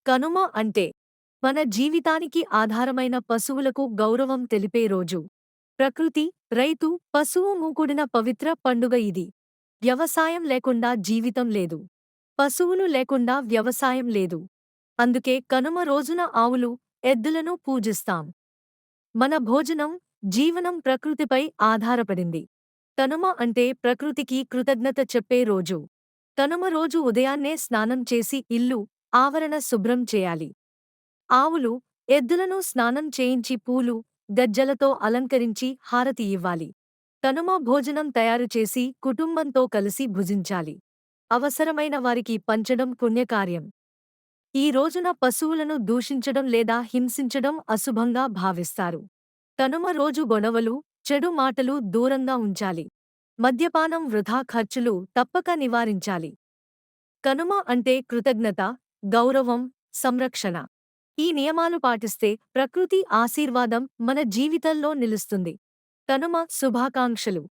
కనుమ అంటే మన జీవితానికి ఆధారమైన పశువులకు గౌరవం తెలిపే రోజు. ప్రకృతి, రైతు, పశువు మూకుడిన పవిత్ర పండుగ ఇది. వ్యవసాయం లేకుండా జీవితం లేదు. పశువులు లేకుండా వ్యవసాయం లేదు. అందుకే కనుమ రోజున ఆవులు, ఎద్దులను పూజిస్తాం. మన భోజనం, జీవనం ప్రకృతిపై ఆధారపడింది. కనుమ అంటే ప్రకృతికి కృతజ్ఞత చెప్పే రోజు. కనుమ రోజు ఉదయాన్నే స్నానం చేసి ఇల్లు, ఆవరణ శుభ్రం చేయాలి. ఆవులు, ఎద్దులను స్నానం చేయించి పూలు, గజ్జలతో అలంకరించి హారతి ఇవ్వాలి. కనుమ భోజనం తయారు చేసి కుటుంబంతో కలిసి భుజించాలి. అవసరమైన వారికి పంచడం పుణ్యకార్యం. ఈ రోజున పశువులను దూషించడం లేదా హింసించడం అశుభంగా భావిస్తారు. కనుమ రోజు గొడవలు, చెడు మాటలు దూరంగా ఉంచాలి. మద్యపానం, వృధా ఖర్చులు తప్పక నివారించాలి. కనుమ అంటే కృతజ్ఞత, గౌరవం, సంరక్షణ. ఈ నియమాలు పాటిస్తే ప్రకృతి ఆశీర్వాదం మన జీవితంలో నిలుస్తుంది. కనుమ శుభాకాంక్షలు.